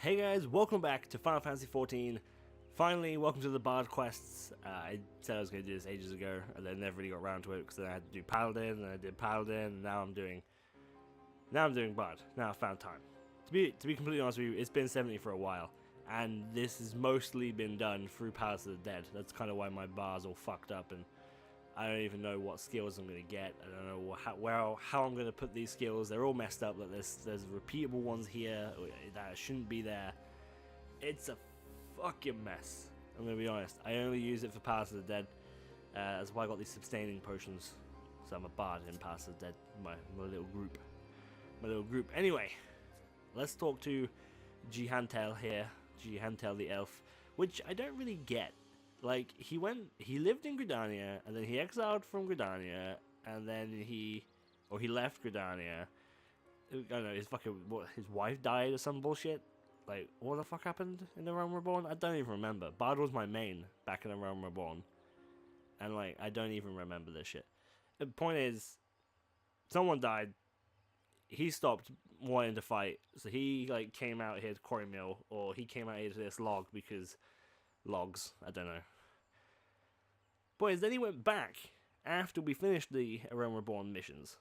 Hey guys, welcome back to Final Fantasy XIV. Finally, welcome to the Bard quests. I said I was going to do this ages ago, and then never really got around to it because then I had to do Paladin, and I did Paladin, and now I'm doing Bard. Now I found time. To be completely honest with you, it's been 70 for a while, and this has mostly been done through Palace of the Dead. That's kind of why my bar's all fucked up, and I don't even know what skills I'm going to get. I don't know how I'm going to put these skills. They're all messed up. Like there's repeatable ones here that shouldn't be there. It's a fucking mess. I'm going to be honest. I only use it for Palace of the Dead. That's why I got these sustaining potions. So I'm a bard in Palace of the Dead. My little group. My little group. Anyway, let's talk to Jihantel here. Jihantel the elf, which I don't really get. Like, he lived in Gridania, and then he exiled from Gridania, and then he left Gridania. I don't know, his wife died or some bullshit. Like, what the fuck happened in The Realm Reborn? I don't even remember. Bard was my main back in The Realm Reborn. And, like, I don't even remember this shit. The point is, someone died. He stopped wanting to fight. So he, like, came out here to Quarry Mill, or he came out here to this log because... logs, I don't know. Boys, then he went back after we finished the Realm Reborn missions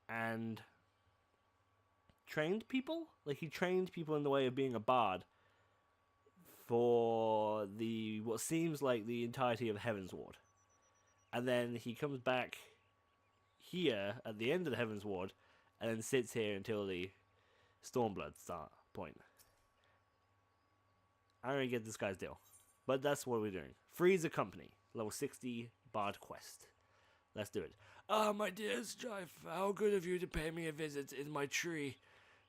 and trained people. Like, he trained people in the way of being a bard for what seems like the entirety of Heaven's Ward, and then he comes back here at the end of the Heaven's Ward and then sits here until the Stormblood start point. I don't really get this guy's deal. But that's what we're doing. Freeze a company. Level 60 Bard quest. Let's do it. Ah, my dear Strife, how good of you to pay me a visit in my tree.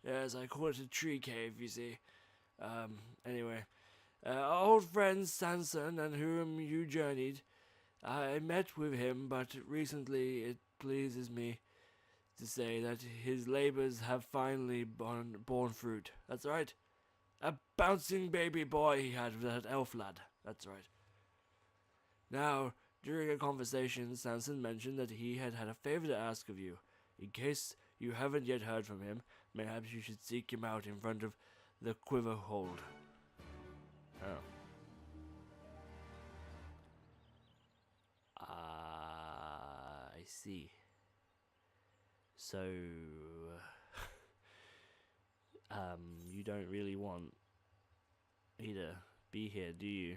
Yes, I call it a tree cave, you see. Anyway. Our old friend Sanson, and whom you journeyed. I met with him, but recently it pleases me to say that his labors have finally borne fruit. That's right. A bouncing baby boy he had with that elf lad. That's right. Now, during a conversation, Sanson mentioned that he had a favor to ask of you. In case you haven't yet heard from him, perhaps you should seek him out in front of the Quiver Hold. Oh. I see. So... you don't really want me to be here, do you?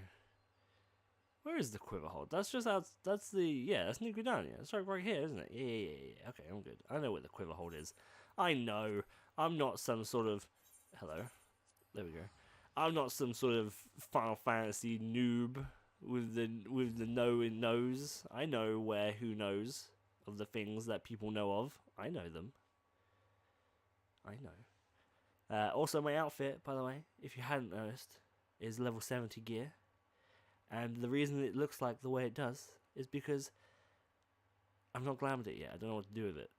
Where is the Quiver Hold? That's just out. That's New Gridania. That's right here, isn't it? Yeah. Okay, I'm good. I know where the Quiver Hold is. I know. I'm not some sort of... Hello. There we go. I'm not some sort of Final Fantasy noob with the know in knows. I know who knows of the things that people know of. I know them. I know. Also, my outfit, by the way, if you hadn't noticed, is level 70 gear. And the reason it looks like the way it does is because I'm not glamoured it yet. I don't know what to do with it.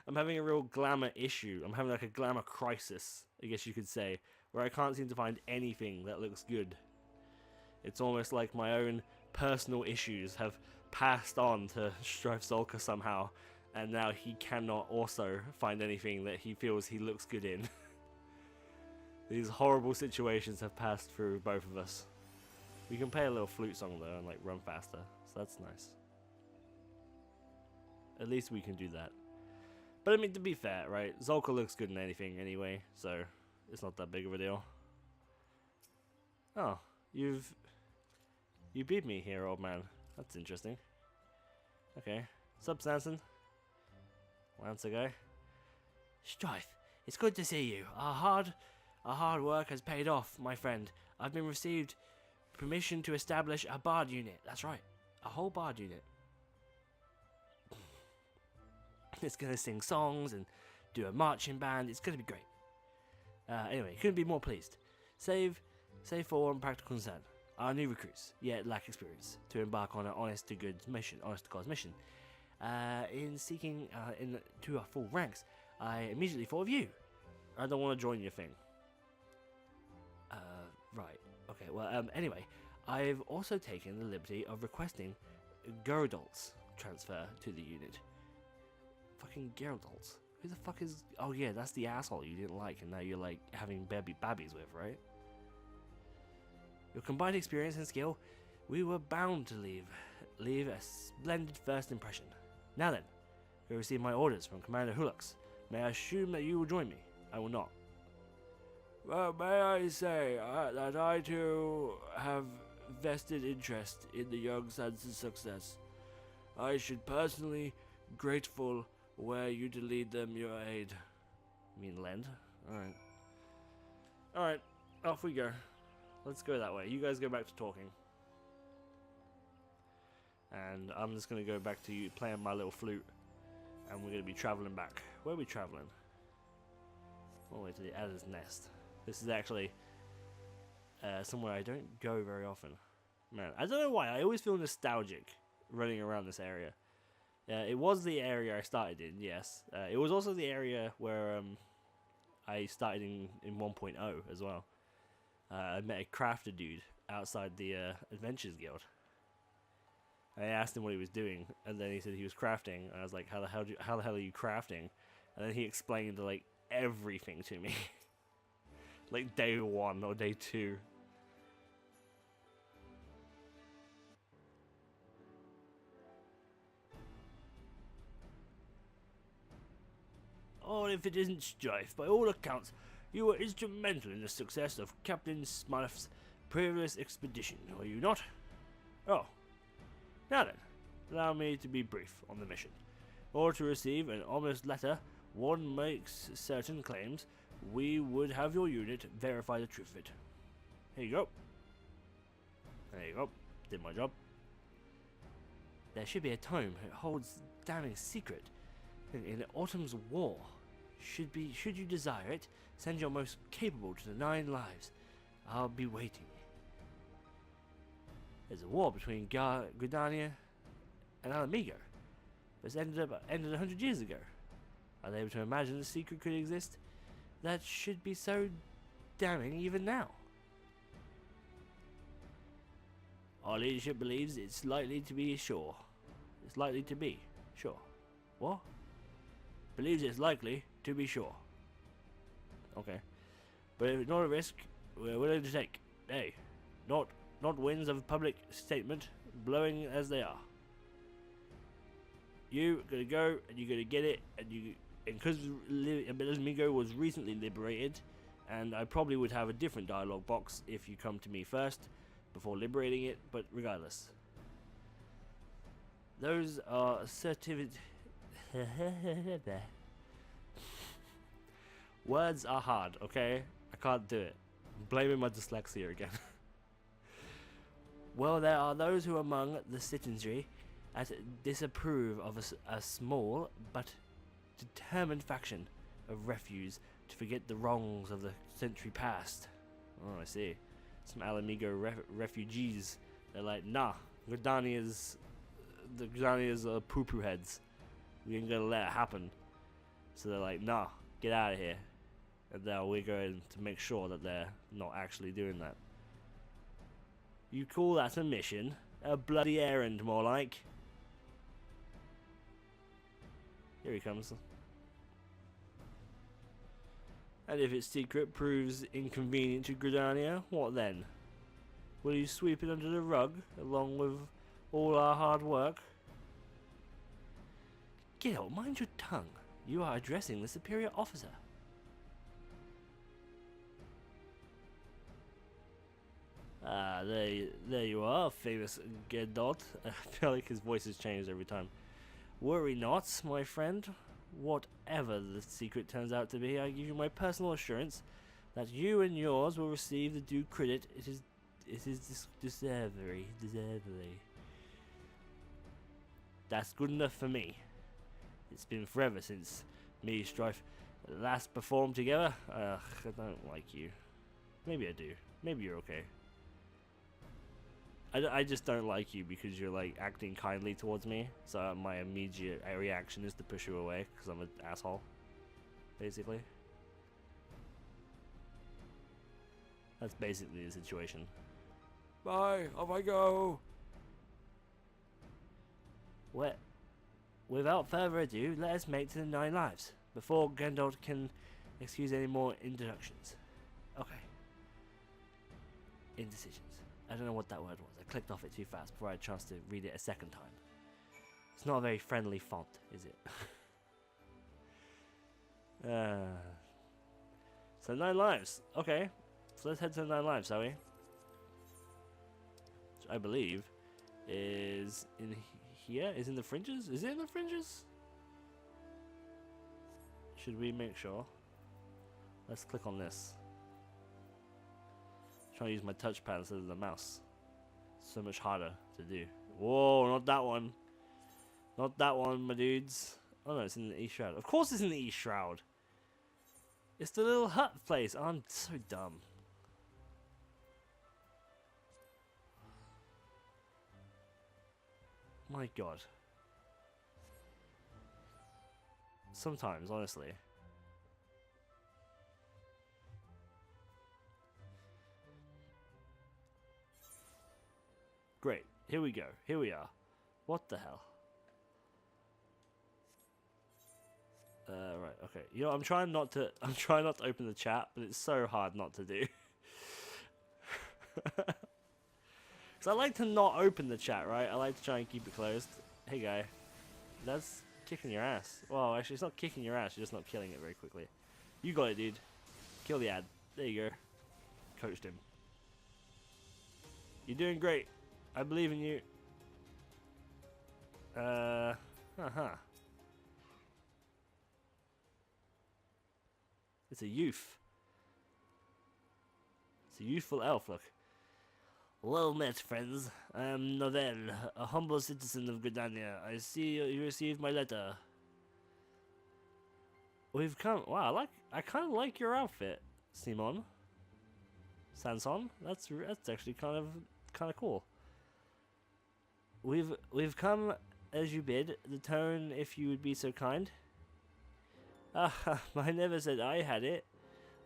I'm having a real glamour issue. I'm having like a glamour crisis, I guess you could say, where I can't seem to find anything that looks good. It's almost like my own personal issues have passed on to Strife Zolka somehow. And now he cannot also find anything that he feels he looks good in. These horrible situations have passed through both of us. We can play a little flute song though and like run faster, so that's nice. At least we can do that. But I mean, to be fair, right? Zolka looks good in anything anyway, so it's not that big of a deal. Oh, you beat me here, old man. That's interesting. Okay, sup, Sanson? Once ago. Strife, it's good to see you. Our hard work has paid off, my friend. I've been received permission to establish a bard unit. That's right, a whole bard unit. It's gonna sing songs and do a marching band. It's gonna be great. Anyway, couldn't be more pleased. Save for one practical concern. Our new recruits, yet lack experience, to embark on an honest to cause mission. In seeking to our full ranks, I immediately thought of you. I don't want to join your thing. Right. Okay, well, anyway, I've also taken the liberty of requesting Gyrodolt's transfer to the unit. Fucking Gyrodolt's. Who the fuck is... Oh yeah, that's the asshole you didn't like and now you're like having babbies with, right? Your combined experience and skill, we were bound to leave a splendid first impression. Now then, go receive my orders from Commander Hulux. May I assume that you will join me? I will not. Well, may I say that I too have vested interest in the young son's success. I should personally grateful were you to lead them your aid. You mean lend? Alright. Alright, off we go. Let's go that way. You guys go back to talking. And I'm just going to go back to playing my little flute. And we're going to be traveling back. Where are we traveling? All the way to the Adder's Nest. This is actually somewhere I don't go very often. Man, I don't know why. I always feel nostalgic running around this area. It was the area I started in, yes. It was also the area where I started in 1.0 as well. I met a crafter dude outside the Adventures Guild. I asked him what he was doing, and then he said he was crafting. And I was like, "How the hell are you crafting?" And then he explained like everything to me, like day 1 or day 2. Oh, if it isn't Strife, by all accounts, you were instrumental in the success of Captain Smurf's previous expedition, were you not? Oh. Now then, allow me to be brief on the mission. Or to receive an ominous letter, one makes certain claims. We would have your unit verify the truth of it. Here you go. There you go. Did my job. There should be a tome. It holds damning secret. In Autumn's war. Should you desire it, send your most capable to the 9 lives. I'll be waiting. There's a war between Gridania and Alamigo. This ended 100 years ago. Are they able to imagine the secret could exist? That should be so damning even now. Our leadership believes it's likely to be sure. It's likely to be sure. What? Believes it's likely to be sure. Okay. But if it's not a risk, we're willing to take. Hey, not winds of public statement, blowing as they are. You gotta go and you gotta get it, and because Alamigo was recently liberated, and I probably would have a different dialogue box if you come to me first before liberating it, but regardless. Those are certificate. Words are hard, okay? I can't do it. I'm blaming my dyslexia again. Well, there are those who among the citizenry disapprove of a small but determined faction of refuse to forget the wrongs of the century past. Oh, I see. Some Alamigo refugees. They're like, nah, the Gridania's poo-poo heads. We ain't gonna let it happen. So they're like, nah, get out of here. And now we're going to make sure that they're not actually doing that. You call that a mission? A bloody errand, more like. Here he comes. And if its secret proves inconvenient to Gridania, what then? Will you sweep it under the rug, along with all our hard work? Gil, mind your tongue. You are addressing the superior officer. Ah, there you are, famous Gedot. I feel like his voice has changed every time. Worry not, my friend. Whatever the secret turns out to be, I give you my personal assurance that you and yours will receive the due credit it is deservedly. That's good enough for me. It's been forever since me and Strife last performed together. I don't like you. Maybe I do. Maybe you're okay. I just don't like you because you're like acting kindly towards me, so my immediate reaction is to push you away because I'm an asshole, basically. That's basically the situation. Bye, off I go. Without further ado, let us make to the 9 lives. before Gandalf can excuse any more introductions. Okay. Indecisions. I don't know what that word was. I clicked off it too fast before I had a chance to read it a second time. It's not a very friendly font, is it? So 9 lives. Okay. So let's head to 9 lives, shall we? Which I believe is in here. Is in the fringes? Is it in the fringes? Should we make sure? Let's click on this. Trying to use my touchpad instead of the mouse. So much harder to do. Whoa, not that one. Not that one, my dudes. Oh no, it's in the East Shroud. Of course it's in the East Shroud. It's the little hut place. Oh, I'm so dumb. My god. Sometimes, honestly. Great. Here we go. Here we are. What the hell? Right, okay. You know, I'm trying not to open the chat, but it's so hard not to do. Because I like to not open the chat, right? I like to try and keep it closed. Hey, guy. That's kicking your ass. Well, actually, it's not kicking your ass. You're just not killing it very quickly. You got it, dude. Kill the ad. There you go. Coached him. You're doing great. I believe in you. It's a youth. It's a youthful elf, look. Well met, friends. I am Novel, a humble citizen of Gridania. I see you received my letter. We've come. Wow, I kind of like your outfit, Simon. Sanson. That's actually kind of cool. We've come as you bid. The tone, if you would be so kind. I never said I had it.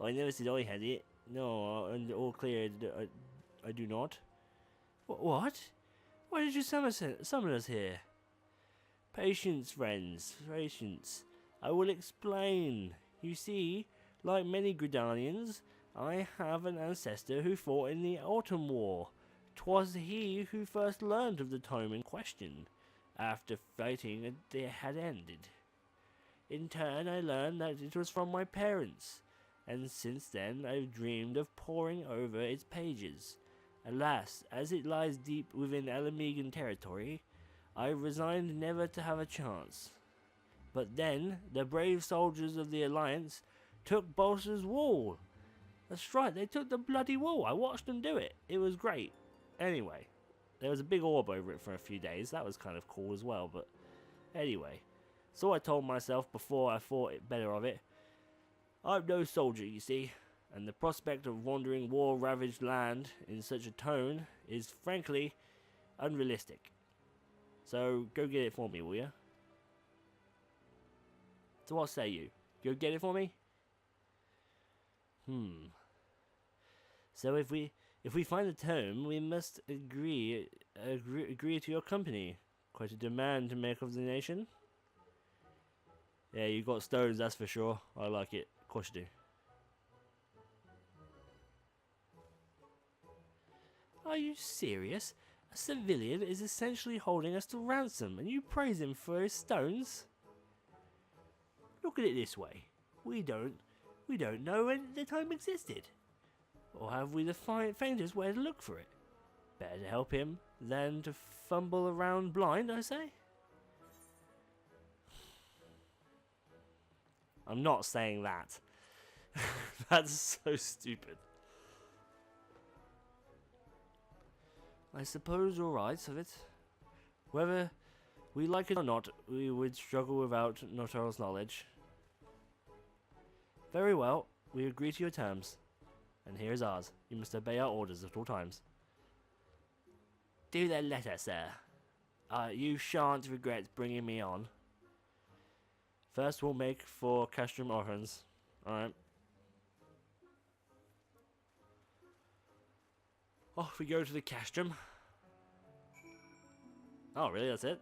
I never said I had it. No, and all clear. I do not. What? Why did you summon us here? Patience, friends. Patience. I will explain. You see, like many Gridanians, I have an ancestor who fought in the Autumn War. 'Twas he who first learned of the tome in question, after fighting it had ended. In turn, I learned that it was from my parents, and since then I've dreamed of poring over its pages. Alas, as it lies deep within Alamegan territory, I resigned never to have a chance. But then, the brave soldiers of the Alliance took Bolster's Wall. That's right, they took the bloody wall. I watched them do it. It was great. Anyway, there was a big orb over it for a few days. That was kind of cool as well, but anyway. So I told myself before I thought it better of it. I'm no soldier, you see, and the prospect of wandering war-ravaged land in such a tone is, frankly, unrealistic. So, go get it for me, will you? So what say you? Go get it for me? So if we find the tome, we must agree to your company. Quite a demand to make of the nation. Yeah, you got stones, that's for sure. I like it. Of course you do. Are you serious? A civilian is essentially holding us to ransom, and you praise him for his stones? Look at it this way. We don't know when the tome existed. Or have we the faintest way to look for it? Better to help him than to fumble around blind, I say. I'm not saying that. That's so stupid. I suppose you're right of it. Whether we like it or not, we would struggle without Notar's knowledge. Very well, we agree to your terms. And here is ours. You must obey our orders at all times. Do the letter, sir. You shan't regret bringing me on. First we'll make for Castrum Orphans. Alright. Off we go to the Castrum. Oh, really? That's it?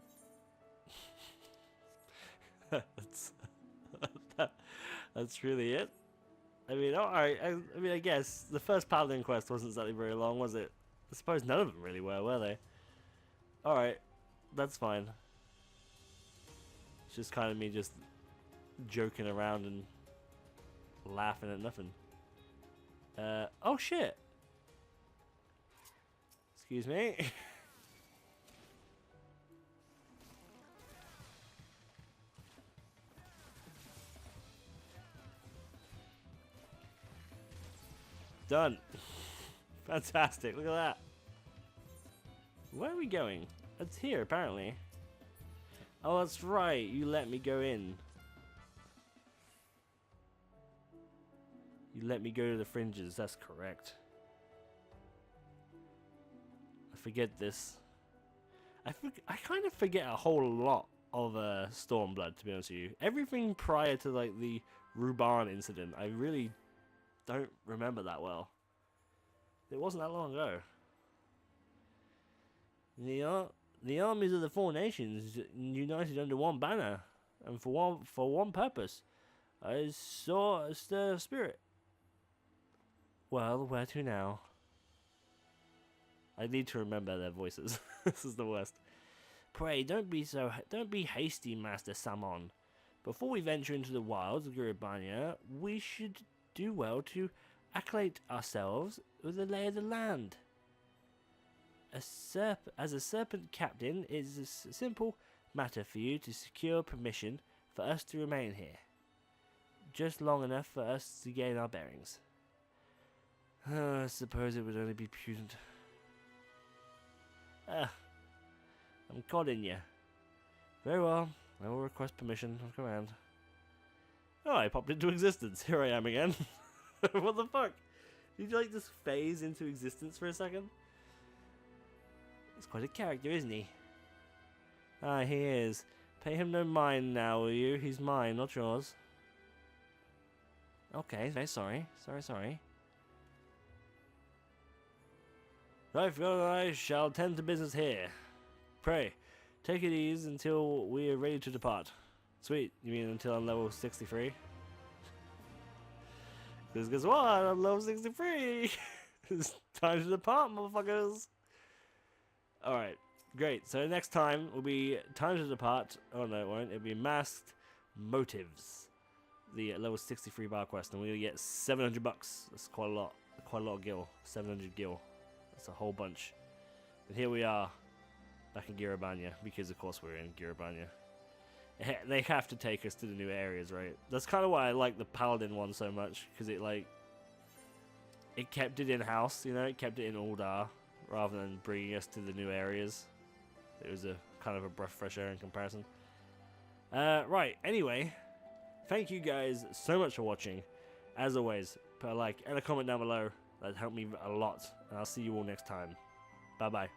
That's really it. I mean, alright. I mean, I guess the first Paladin quest wasn't exactly very long, was it? I suppose none of them really were they? Alright, that's fine. It's just kind of me just joking around and laughing at nothing. Oh shit! Excuse me. Done. Fantastic, look at that. Where are we going? It's here, apparently. Oh, that's right, you let me go in. You let me go to the fringes, that's correct. I forget this. I kind of forget a whole lot of Stormblood, to be honest with you. Everything prior to like the Ruban incident, I really don't remember that well. It wasn't that long ago. The armies of the four nations united under one banner, and for one purpose. I saw a stir of spirit. Well, where to now? I need to remember their voices. This is the worst. Pray, don't be hasty, Master Samon. Before we venture into the wilds of Gurubanya, we should do well to accolade ourselves with the lay of the land. As a serpent captain, it is a simple matter for you to secure permission for us to remain here. Just long enough for us to gain our bearings. I suppose it would only be prudent. I'm codding you. Very well, I will request permission on command. Oh, I popped into existence. Here I am again. What the fuck? Did you like just phase into existence for a second? He's quite a character, isn't he? Ah, he is. Pay him no mind now, will you? He's mine, not yours. Okay, very sorry. Sorry. Strife and I shall tend to business here. Pray, take it easy until we are ready to depart. Sweet, you mean until I'm level 63? Because guess what? I'm level 63! It's time to depart, motherfuckers! Alright, great. So next time will be time to depart. Oh no, it won't. It'll be Masked Motives. The level 63 bar quest. And we're going to get 700 bucks. That's quite a lot. Quite a lot of gil. 700 gil. That's a whole bunch. But here we are. Back in Gurubanya. Because of course we're in Gurubanya. They have to take us to the new areas, right? That's kind of why I like the Paladin one so much. Because it kept it in-house, you know? It kept it in Uldar. Rather than bringing us to the new areas. It was a kind of a breath of fresh air in comparison. Right, anyway. Thank you guys so much for watching. As always, put a like and a comment down below. That'd help me a lot. And I'll see you all next time. Bye-bye.